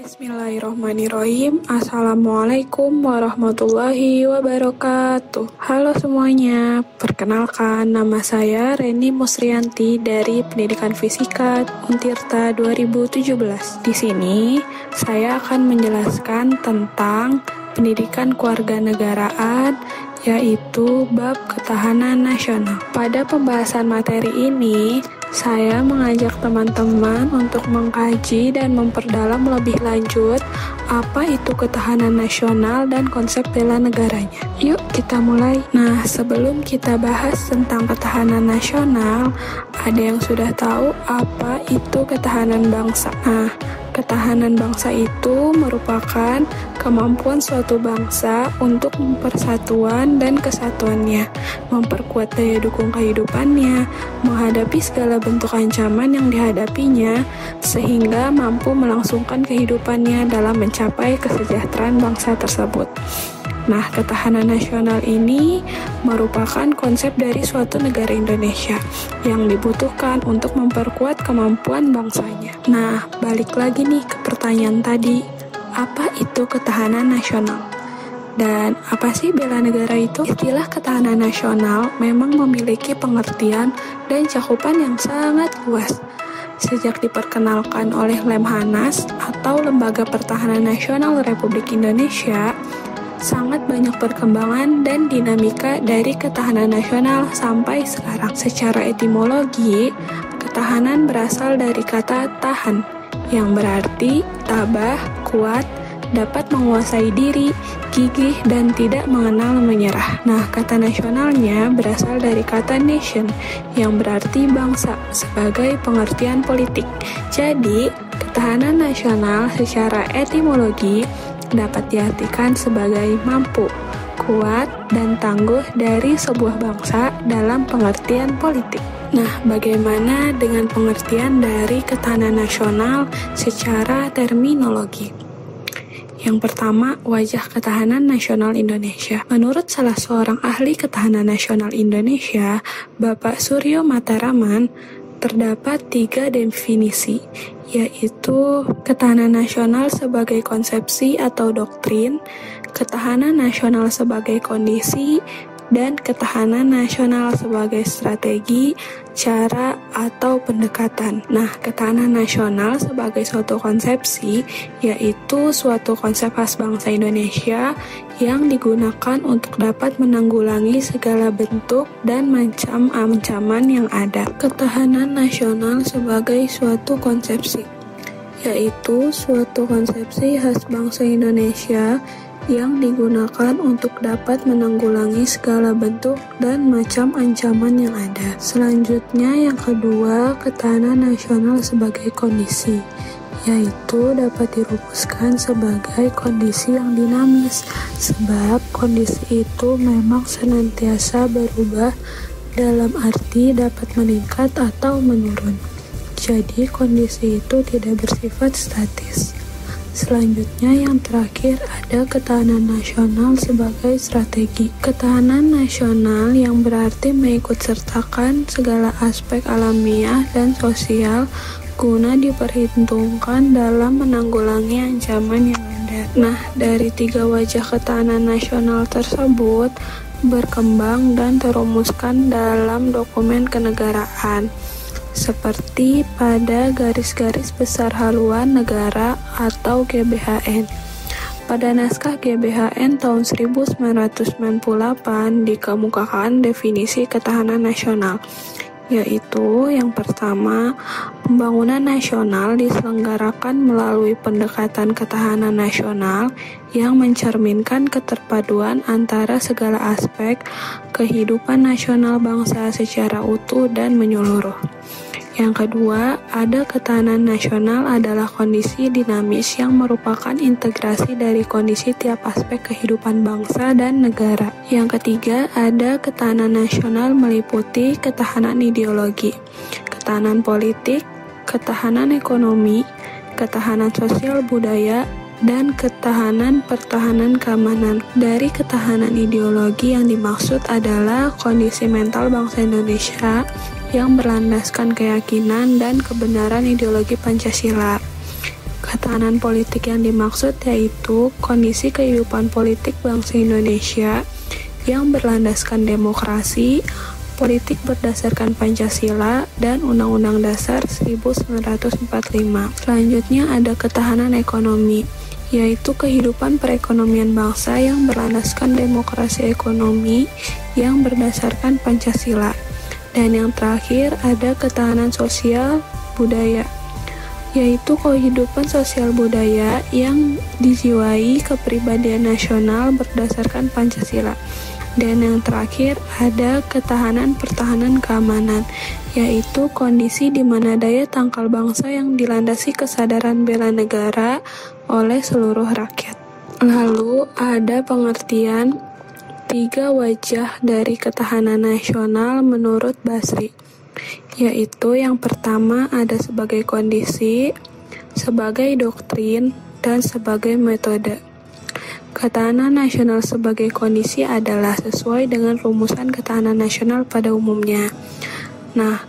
Bismillahirrahmanirrahim. Assalamualaikum warahmatullahi wabarakatuh. Halo semuanya, perkenalkan nama saya Reni Musrianti dari Pendidikan Fisika Untirta 2017. Di sini saya akan menjelaskan tentang pendidikan kewarganegaraan, yaitu bab ketahanan nasional. Pada pembahasan materi ini, saya mengajak teman-teman untuk mengkaji dan memperdalam lebih lanjut apa itu ketahanan nasional dan konsep bela negaranya. Yuk kita mulai. Nah, sebelum kita bahas tentang ketahanan nasional, ada yang sudah tahu apa itu ketahanan bangsa? Nah, ketahanan bangsa itu merupakan kemampuan suatu bangsa untuk mempersatuan dan kesatuannya, memperkuat daya dukung kehidupannya, menghadapi segala bentuk ancaman yang dihadapinya, sehingga mampu melangsungkan kehidupannya dalam mencapai kesejahteraan bangsa tersebut. Nah, ketahanan nasional ini merupakan konsep dari suatu negara Indonesia yang dibutuhkan untuk memperkuat kemampuan bangsanya. Nah, balik lagi nih ke pertanyaan tadi, apa itu ketahanan nasional? Dan apa sih bela negara itu? Istilah ketahanan nasional memang memiliki pengertian dan cakupan yang sangat luas. Sejak diperkenalkan oleh Lemhanas atau Lembaga Pertahanan Nasional Republik Indonesia, sangat banyak perkembangan dan dinamika dari ketahanan nasional sampai sekarang. Secara etimologi, ketahanan berasal dari kata tahan, yang berarti tabah, kuat, dapat menguasai diri, gigih, dan tidak mengenal menyerah. Nah, kata nasionalnya berasal dari kata nation, yang berarti bangsa, sebagai pengertian politik. Jadi, ketahanan nasional secara etimologi dapat diartikan sebagai mampu, kuat, dan tangguh dari sebuah bangsa dalam pengertian politik. Nah, bagaimana dengan pengertian dari ketahanan nasional secara terminologi? Yang pertama, wajah ketahanan nasional Indonesia. Menurut salah seorang ahli ketahanan nasional Indonesia, Bapak Suryo Mataraman, terdapat 3 definisi, yaitu ketahanan nasional sebagai konsepsi atau doktrin, ketahanan nasional sebagai kondisi, dan ketahanan nasional sebagai strategi, cara, atau pendekatan. Nah, ketahanan nasional sebagai suatu konsepsi, yaitu suatu konsep khas bangsa Indonesia yang digunakan untuk dapat menanggulangi segala bentuk dan macam ancaman yang ada. Ketahanan nasional sebagai suatu konsepsi, yaitu suatu konsepsi khas bangsa Indonesia yang digunakan untuk dapat menanggulangi segala bentuk dan macam ancaman yang ada. Selanjutnya, yang kedua, ketahanan nasional sebagai kondisi, yaitu dapat dirumuskan sebagai kondisi yang dinamis, sebab kondisi itu memang senantiasa berubah dalam arti dapat meningkat atau menurun. Jadi, kondisi itu tidak bersifat statis. Selanjutnya, yang terakhir, ada ketahanan nasional sebagai strategi. Ketahanan nasional yang berarti mengikutsertakan segala aspek alamiah dan sosial guna diperhitungkan dalam menanggulangi ancaman yang ada. Nah, dari 3 wajah ketahanan nasional tersebut berkembang dan terumuskan dalam dokumen kenegaraan, seperti pada garis-garis besar haluan negara atau GBHN. Pada naskah GBHN tahun 1998 dikemukakan definisi ketahanan nasional, yaitu yang pertama, pembangunan nasional diselenggarakan melalui pendekatan ketahanan nasional yang mencerminkan keterpaduan antara segala aspek kehidupan nasional bangsa secara utuh dan menyeluruh. Yang kedua, ada ketahanan nasional adalah kondisi dinamis yang merupakan integrasi dari kondisi tiap aspek kehidupan bangsa dan negara. Yang ketiga, ada ketahanan nasional meliputi ketahanan ideologi, ketahanan politik, ketahanan ekonomi, ketahanan sosial budaya, dan ketahanan pertahanan keamanan. Dari ketahanan ideologi yang dimaksud adalah kondisi mental bangsa Indonesia yang berlandaskan keyakinan dan kebenaran ideologi Pancasila. Ketahanan politik yang dimaksud yaitu kondisi kehidupan politik bangsa Indonesia yang berlandaskan demokrasi, politik berdasarkan Pancasila, dan Undang-Undang Dasar 1945. Selanjutnya ada ketahanan ekonomi, yaitu kehidupan perekonomian bangsa yang berlandaskan demokrasi ekonomi yang berdasarkan Pancasila. Dan yang terakhir ada ketahanan sosial budaya, yaitu kehidupan sosial budaya yang dijiwai kepribadian nasional berdasarkan Pancasila. Dan yang terakhir ada ketahanan pertahanan keamanan, yaitu kondisi di mana daya tangkal bangsa yang dilandasi kesadaran bela negara oleh seluruh rakyat. Lalu ada pengertian 3 wajah dari ketahanan nasional menurut Basri, yaitu yang pertama ada sebagai kondisi, sebagai doktrin, dan sebagai metode. Ketahanan nasional sebagai kondisi adalah sesuai dengan rumusan ketahanan nasional pada umumnya. Nah,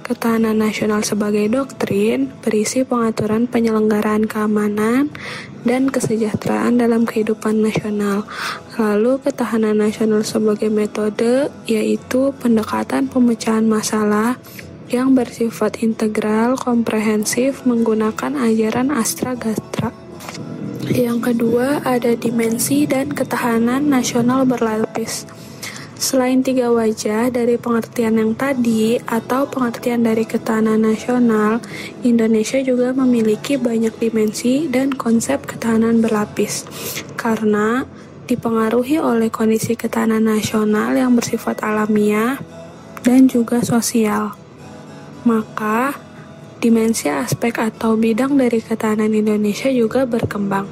ketahanan nasional sebagai doktrin berisi pengaturan penyelenggaraan keamanan dan kesejahteraan dalam kehidupan nasional. Lalu ketahanan nasional sebagai metode yaitu pendekatan pemecahan masalah yang bersifat integral, komprehensif, menggunakan ajaran Astra Gatra. Yang kedua ada dimensi dan ketahanan nasional berlapis. Selain 3 wajah dari pengertian yang tadi atau pengertian dari ketahanan nasional, Indonesia juga memiliki banyak dimensi dan konsep ketahanan berlapis karena dipengaruhi oleh kondisi ketahanan nasional yang bersifat alamiah dan juga sosial. Maka, dimensi aspek atau bidang dari ketahanan Indonesia juga berkembang.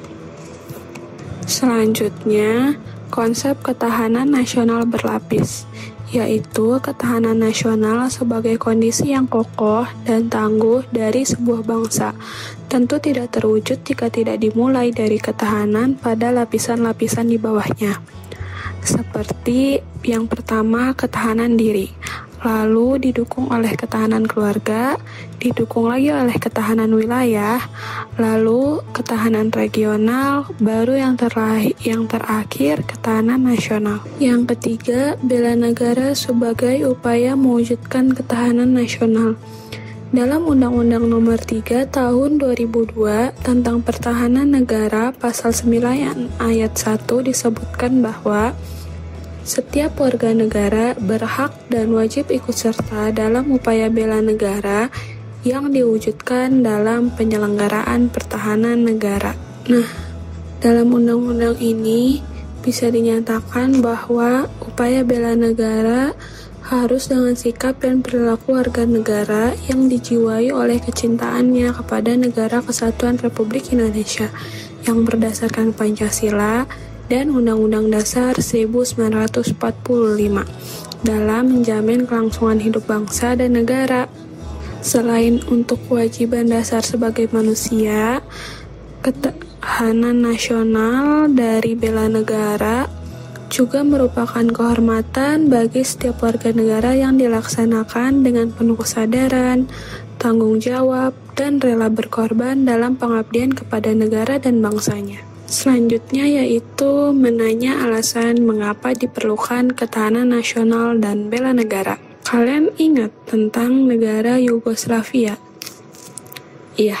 Selanjutnya, konsep ketahanan nasional berlapis, yaitu ketahanan nasional sebagai kondisi yang kokoh dan tangguh dari sebuah bangsa. Tentu tidak terwujud jika tidak dimulai dari ketahanan pada lapisan-lapisan di bawahnya. Seperti yang pertama, ketahanan diri, lalu didukung oleh ketahanan keluarga, didukung lagi oleh ketahanan wilayah, lalu ketahanan regional, baru yang terakhir ketahanan nasional. Yang ketiga, bela negara sebagai upaya mewujudkan ketahanan nasional. Dalam Undang-Undang Nomor 3 Tahun 2002 tentang Pertahanan Negara Pasal 9 Ayat 1 disebutkan bahwa setiap warga negara berhak dan wajib ikut serta dalam upaya bela negara yang diwujudkan dalam penyelenggaraan pertahanan negara. Nah, dalam undang-undang ini bisa dinyatakan bahwa upaya bela negara harus dengan sikap dan perilaku warga negara yang dijiwai oleh kecintaannya kepada Negara Kesatuan Republik Indonesia yang berdasarkan Pancasila dan Undang-Undang Dasar 1945 dalam menjamin kelangsungan hidup bangsa dan negara. Selain untuk kewajiban dasar sebagai manusia, ketahanan nasional dari bela negara juga merupakan kehormatan bagi setiap warga negara yang dilaksanakan dengan penuh kesadaran, tanggung jawab, dan rela berkorban dalam pengabdian kepada negara dan bangsanya. Selanjutnya yaitu menanya alasan mengapa diperlukan ketahanan nasional dan bela negara. Kalian ingat tentang negara Yugoslavia? Iya,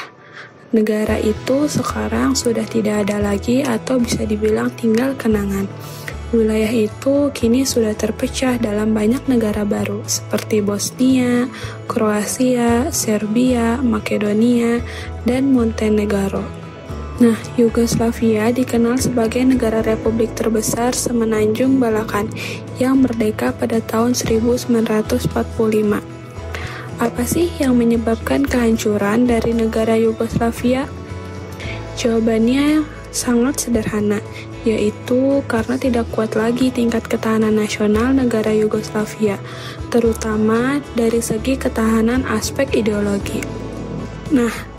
negara itu sekarang sudah tidak ada lagi atau bisa dibilang tinggal kenangan. Wilayah itu kini sudah terpecah dalam banyak negara baru seperti Bosnia, Kroasia, Serbia, Makedonia, dan Montenegro. Nah, Yugoslavia dikenal sebagai negara republik terbesar semenanjung Balakan yang merdeka pada tahun 1945. Apa sih yang menyebabkan kehancuran dari negara Yugoslavia? Jawabannya sangat sederhana, yaitu karena tidak kuat lagi tingkat ketahanan nasional negara Yugoslavia, terutama dari segi ketahanan aspek ideologi. Nah,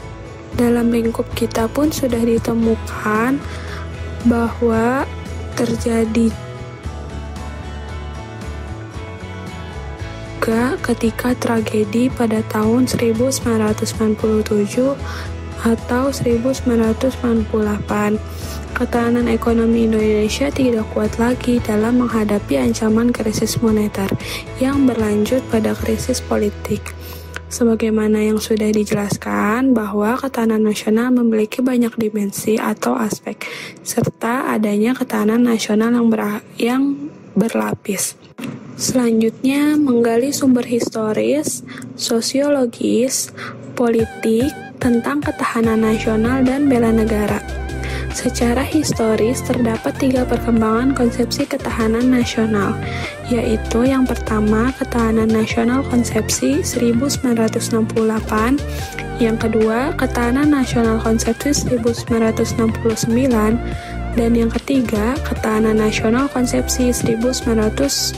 dalam lingkup kita pun sudah ditemukan bahwa terjadi juga ketika tragedi pada tahun 1997 atau 1998. Ketahanan ekonomi Indonesia tidak kuat lagi dalam menghadapi ancaman krisis moneter yang berlanjut pada krisis politik. Sebagaimana yang sudah dijelaskan bahwa ketahanan nasional memiliki banyak dimensi atau aspek, serta adanya ketahanan nasional yang berlapis. Selanjutnya, menggali sumber historis, sosiologis, politik tentang ketahanan nasional dan bela negara. Secara historis, terdapat 3 perkembangan konsepsi ketahanan nasional, yaitu yang pertama, ketahanan nasional konsepsi 1968, yang kedua, ketahanan nasional konsepsi 1969, dan yang ketiga, ketahanan nasional konsepsi 1972.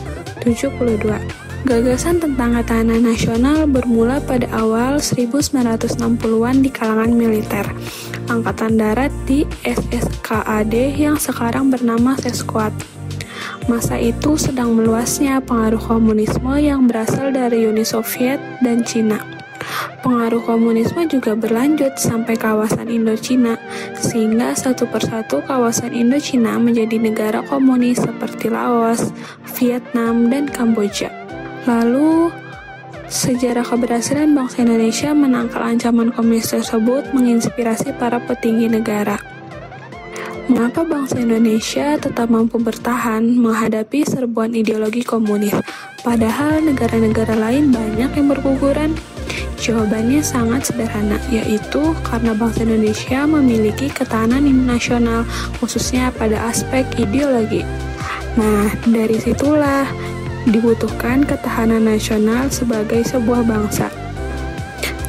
Gagasan tentang ketahanan nasional bermula pada awal 1960-an di kalangan militer, Angkatan Darat di SSKAD yang sekarang bernama Sesquad. Masa itu sedang meluasnya pengaruh komunisme yang berasal dari Uni Soviet dan Cina. Pengaruh komunisme juga berlanjut sampai kawasan Indochina, sehingga satu persatu kawasan Indochina menjadi negara komunis seperti Laos, Vietnam, dan Kamboja. Lalu, sejarah keberhasilan bangsa Indonesia menangkal ancaman komunis tersebut menginspirasi para petinggi negara. Mengapa bangsa Indonesia tetap mampu bertahan menghadapi serbuan ideologi komunis, padahal negara-negara lain banyak yang berguguran? Jawabannya sangat sederhana, yaitu karena bangsa Indonesia memiliki ketahanan nasional, khususnya pada aspek ideologi. Nah, dari situlah dibutuhkan ketahanan nasional sebagai sebuah bangsa.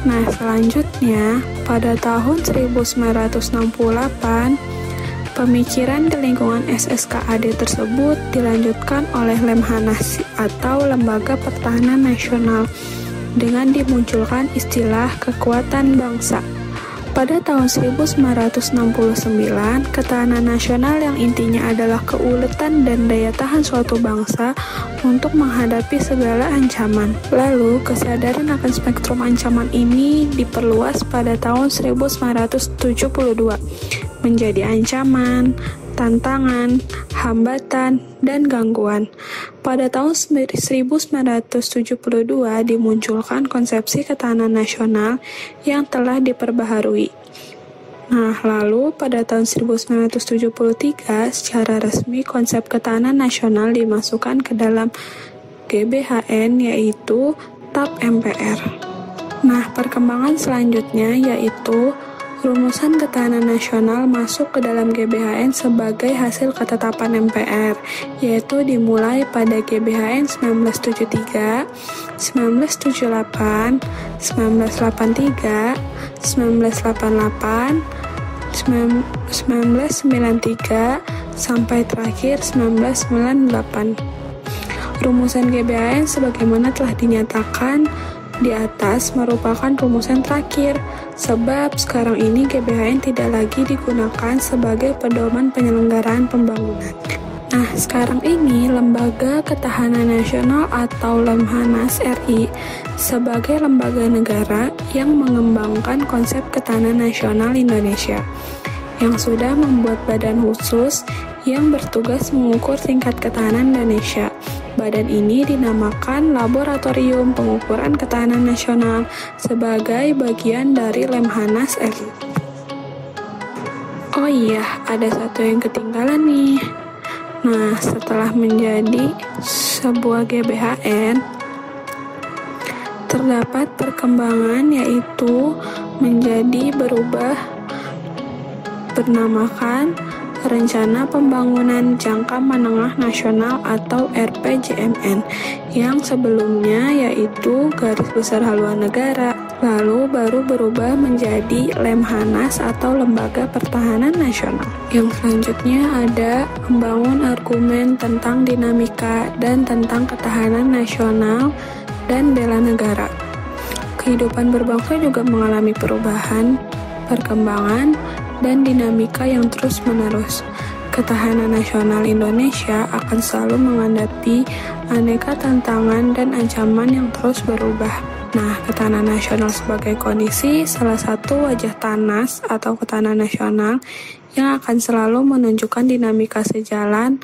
Nah, selanjutnya, pada tahun 1968, pemikiran di lingkungan SSKAD tersebut dilanjutkan oleh Lemhanas atau Lembaga Pertahanan Nasional dengan dimunculkan istilah kekuatan bangsa. Pada tahun 1969, ketahanan nasional yang intinya adalah keuletan dan daya tahan suatu bangsa untuk menghadapi segala ancaman. Lalu, kesadaran akan spektrum ancaman ini diperluas pada tahun 1972 menjadi ancaman, tantangan, hambatan, dan gangguan. Pada tahun 1972 dimunculkan konsepsi ketahanan nasional yang telah diperbaharui. Nah, lalu pada tahun 1973 secara resmi konsep ketahanan nasional dimasukkan ke dalam GBHN, yaitu TAP MPR. Nah, perkembangan selanjutnya yaitu rumusan ketahanan nasional masuk ke dalam GBHN sebagai hasil ketetapan MPR, yaitu dimulai pada GBHN 1973, 1978, 1983, 1988, 1993, sampai terakhir 1998. Rumusan GBHN sebagaimana telah dinyatakan di atas merupakan rumusan terakhir, sebab sekarang ini GBHN tidak lagi digunakan sebagai pedoman penyelenggaraan pembangunan. Nah, sekarang ini Lembaga Ketahanan Nasional atau Lemhanas RI sebagai lembaga negara yang mengembangkan konsep ketahanan nasional Indonesia, yang sudah membuat badan khusus yang bertugas mengukur tingkat ketahanan Indonesia. Badan ini dinamakan Laboratorium Pengukuran Ketahanan Nasional sebagai bagian dari Lemhanas RI. Oh iya, ada satu yang ketinggalan nih. Nah, setelah menjadi sebuah GBHN, terdapat perkembangan yaitu menjadi berubah bernamakan Rencana Pembangunan Jangka Menengah Nasional atau RPJMN, yang sebelumnya yaitu Garis Besar Haluan Negara, lalu baru berubah menjadi Lemhanas atau Lembaga Pertahanan Nasional. Yang selanjutnya ada membangun argumen tentang dinamika dan tentang ketahanan nasional dan bela negara. Kehidupan berbangsa juga mengalami perubahan, perkembangan, dan dinamika yang terus-menerus. Ketahanan nasional Indonesia akan selalu menghadapi aneka tantangan dan ancaman yang terus berubah. Nah, ketahanan nasional sebagai kondisi salah satu wajah TANAS atau ketahanan nasional yang akan selalu menunjukkan dinamika sejalan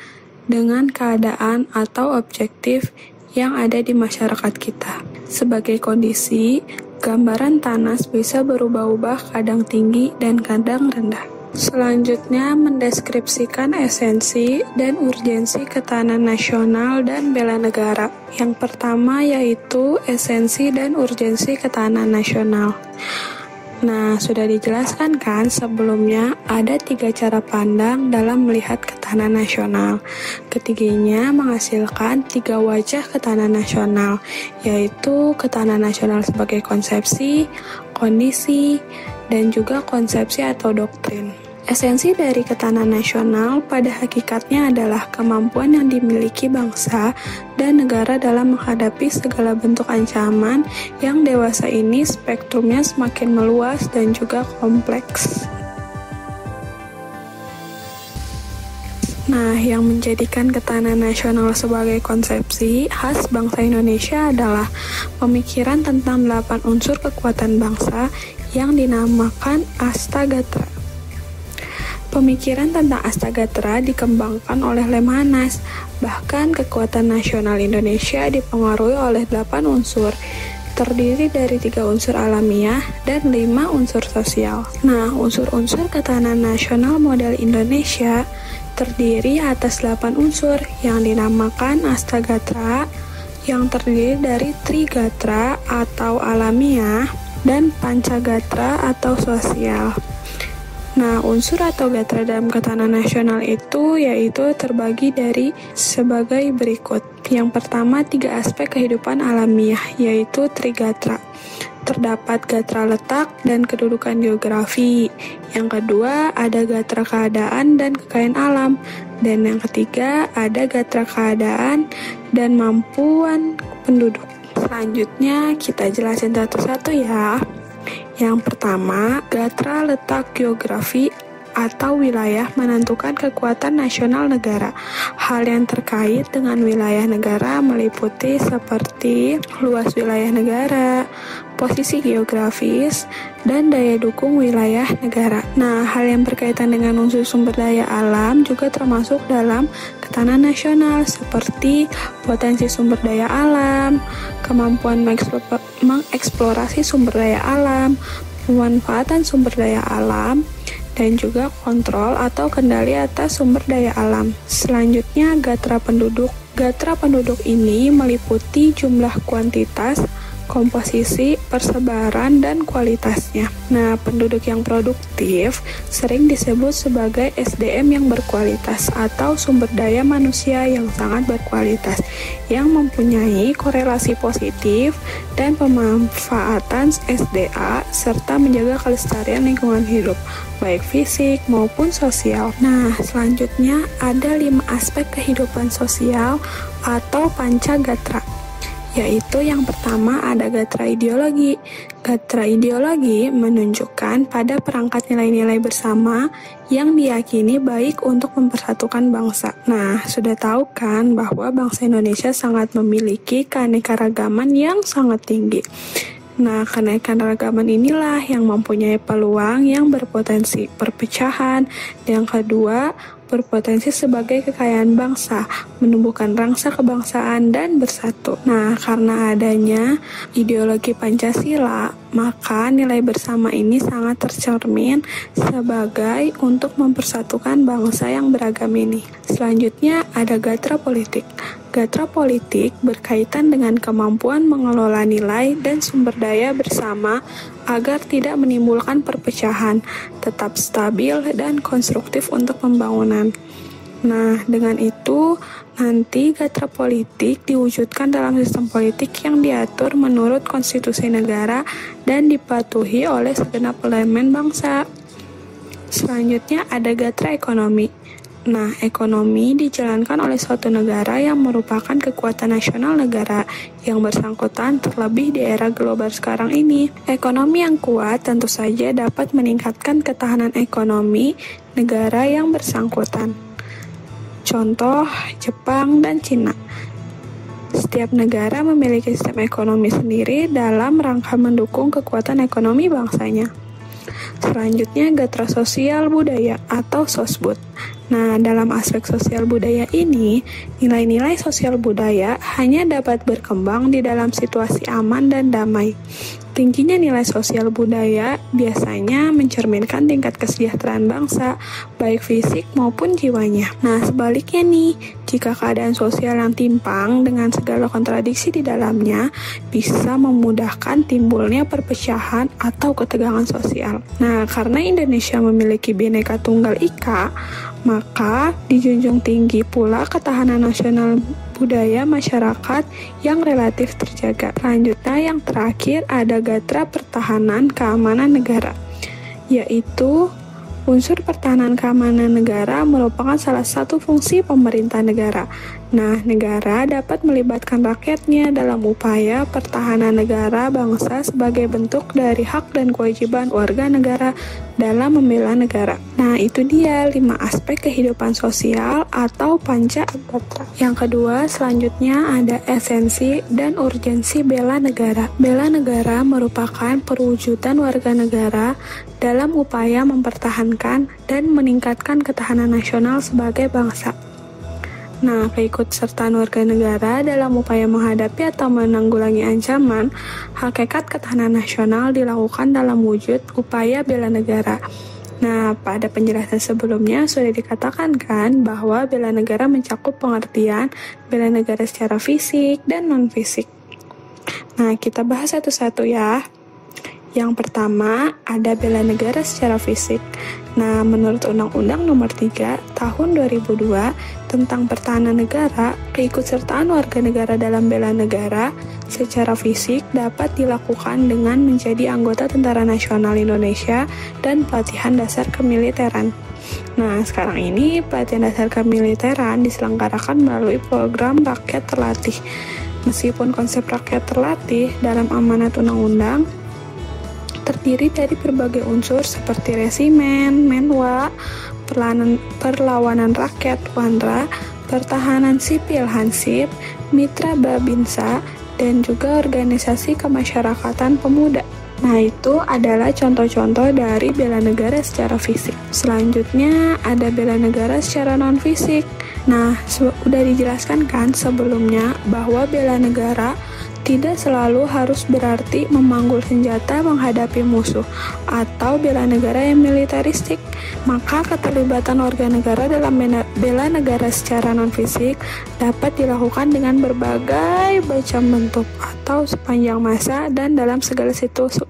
dengan keadaan atau objektif yang ada di masyarakat kita. Sebagai kondisi, gambaran TANAS bisa berubah-ubah, kadang tinggi dan kadang rendah. Selanjutnya, mendeskripsikan esensi dan urgensi ketahanan nasional dan bela negara. Yang pertama yaitu esensi dan urgensi ketahanan nasional. Nah, sudah dijelaskan kan sebelumnya ada 3 cara pandang dalam melihat ketahanan nasional. Ketiganya menghasilkan 3 wajah ketahanan nasional, yaitu ketahanan nasional sebagai konsepsi, kondisi, dan juga konsepsi atau doktrin. Esensi dari ketahanan nasional pada hakikatnya adalah kemampuan yang dimiliki bangsa dan negara dalam menghadapi segala bentuk ancaman yang dewasa ini spektrumnya semakin meluas dan juga kompleks. Nah, yang menjadikan ketahanan nasional sebagai konsepsi khas bangsa Indonesia adalah pemikiran tentang 8 unsur kekuatan bangsa yang dinamakan Astagatra. Pemikiran tentang Astagatra dikembangkan oleh Lemhanas. Bahkan kekuatan nasional Indonesia dipengaruhi oleh 8 unsur, terdiri dari 3 unsur alamiah dan 5 unsur sosial. Nah, unsur-unsur ketahanan nasional model Indonesia terdiri atas 8 unsur yang dinamakan Astagatra, yang terdiri dari Trigatra atau alamiah dan Pancagatra atau sosial. Nah, unsur atau gatra dalam ketahanan nasional itu yaitu terbagi dari sebagai berikut. Yang pertama, 3 aspek kehidupan alamiah, yaitu Trigatra. Terdapat gatra letak dan kedudukan geografi. Yang kedua, ada gatra keadaan dan kekayaan alam. Dan yang ketiga, ada gatra keadaan dan mampuan penduduk. Selanjutnya, kita jelasin satu-satu ya. Yang pertama, gatra letak geografi atau wilayah menentukan kekuatan nasional negara. Hal yang terkait dengan wilayah negara meliputi seperti luas wilayah negara, posisi geografis, dan daya dukung wilayah negara. Nah, hal yang berkaitan dengan unsur sumber daya alam juga termasuk dalam ketahanan nasional seperti potensi sumber daya alam, kemampuan mengeksplorasi sumber daya alam, pemanfaatan sumber daya alam, dan juga kontrol atau kendali atas sumber daya alam. Selanjutnya, gatra penduduk. Gatra penduduk ini meliputi jumlah kuantitas, komposisi, persebaran, dan kualitasnya. Nah, penduduk yang produktif sering disebut sebagai SDM yang berkualitas atau sumber daya manusia yang sangat berkualitas, yang mempunyai korelasi positif dan pemanfaatan SDA serta menjaga kelestarian lingkungan hidup, baik fisik maupun sosial. Nah, selanjutnya ada 5 aspek kehidupan sosial atau Pancagatra, yaitu yang pertama ada gatra ideologi. Gatra ideologi menunjukkan pada perangkat nilai-nilai bersama yang diyakini baik untuk mempersatukan bangsa. Nah, sudah tahu kan bahwa bangsa Indonesia sangat memiliki keanekaragaman yang sangat tinggi. Nah, keanekaragaman inilah yang mempunyai peluang yang berpotensi perpecahan. Yang kedua, berpotensi sebagai kekayaan bangsa, menumbuhkan rangsa kebangsaan dan bersatu. Nah, karena adanya ideologi Pancasila, maka nilai bersama ini sangat tercermin sebagai untuk mempersatukan bangsa yang beragam ini. Selanjutnya ada gatra politik. Gatra politik berkaitan dengan kemampuan mengelola nilai dan sumber daya bersama agar tidak menimbulkan perpecahan, tetap stabil dan konstruktif untuk pembangunan. Nah, dengan itu nanti gatra politik diwujudkan dalam sistem politik yang diatur menurut konstitusi negara dan dipatuhi oleh segenap elemen bangsa. Selanjutnya ada gatra ekonomi. Nah, ekonomi dijalankan oleh suatu negara yang merupakan kekuatan nasional negara yang bersangkutan, terlebih di era global sekarang ini. Ekonomi yang kuat tentu saja dapat meningkatkan ketahanan ekonomi negara yang bersangkutan. Contoh, Jepang dan Cina. setiap negara memiliki sistem ekonomi sendiri dalam rangka mendukung kekuatan ekonomi bangsanya. Selanjutnya, gatra sosial budaya atau sosbud. Nah, dalam aspek sosial budaya ini, nilai-nilai sosial budaya hanya dapat berkembang di dalam situasi aman dan damai. Tingginya nilai sosial budaya biasanya mencerminkan tingkat kesejahteraan bangsa, baik fisik maupun jiwanya. Nah, sebaliknya nih, jika keadaan sosial yang timpang dengan segala kontradiksi di dalamnya, bisa memudahkan timbulnya perpecahan atau ketegangan sosial. Nah, karena Indonesia memiliki Bhinneka Tunggal Ika, maka dijunjung tinggi pula ketahanan nasional budaya masyarakat yang relatif terjaga. Selanjutnya, yang terakhir ada gatra pertahanan keamanan negara, yaitu unsur pertahanan keamanan negara merupakan salah satu fungsi pemerintah negara. Nah, negara dapat melibatkan rakyatnya dalam upaya pertahanan negara bangsa sebagai bentuk dari hak dan kewajiban warga negara dalam membela negara. Nah, itu dia 5 aspek kehidupan sosial atau panca gatra. Yang kedua, selanjutnya ada esensi dan urgensi bela negara. Bela negara merupakan perwujudan warga negara dalam upaya mempertahankan dan meningkatkan ketahanan nasional sebagai bangsa. Nah, keikutsertaan warga negara dalam upaya menghadapi atau menanggulangi ancaman, hakikat ketahanan nasional dilakukan dalam wujud upaya bela negara. Nah, pada penjelasan sebelumnya sudah dikatakan kan bahwa bela negara mencakup pengertian bela negara secara fisik dan non-fisik. Nah, kita bahas satu-satu ya. Yang pertama, ada bela negara secara fisik. Nah, menurut Undang-Undang Nomor 3 Tahun 2002 tentang Pertahanan Negara, keikutsertaan warga negara dalam bela negara secara fisik dapat dilakukan dengan menjadi anggota Tentara Nasional Indonesia dan pelatihan dasar kemiliteran. Nah, sekarang ini pelatihan dasar kemiliteran diselenggarakan melalui program Rakyat Terlatih. Meskipun konsep rakyat terlatih dalam amanat undang-undang terdiri dari berbagai unsur seperti resimen, menwa, perlawanan rakyat (Wanra), pertahanan sipil (Hansip), mitra Babinsa, dan juga organisasi kemasyarakatan pemuda. Nah, itu adalah contoh-contoh dari bela negara secara fisik. Selanjutnya ada bela negara secara non-fisik. Nah, sudah dijelaskan kan sebelumnya bahwa bela negara tidak selalu harus berarti memanggul senjata menghadapi musuh atau bela negara yang militeristik. Maka keterlibatan warga negara dalam bela negara secara non-fisik dapat dilakukan dengan berbagai macam bentuk atau sepanjang masa dan dalam segala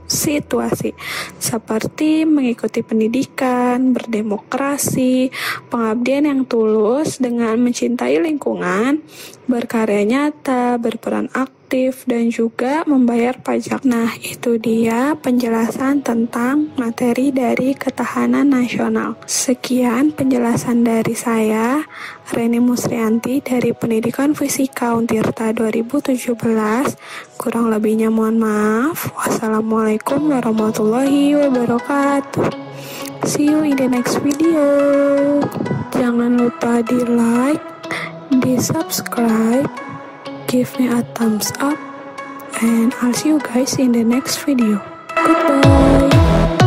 situasi, seperti mengikuti pendidikan, berdemokrasi, pengabdian yang tulus dengan mencintai lingkungan, berkarya nyata, berperan aktif, dan juga membayar pajak. Nah, itu dia penjelasan tentang materi dari ketahanan nasional. Sekian penjelasan dari saya, Reni Musrianti dari Pendidikan Fisika Untirta 2017. Kurang lebihnya mohon maaf. Wassalamualaikum warahmatullahi wabarakatuh. See you in the next video. Jangan lupa di like, di subscribe, give me a thumbs up, and I'll see you guys in the next video. Goodbye.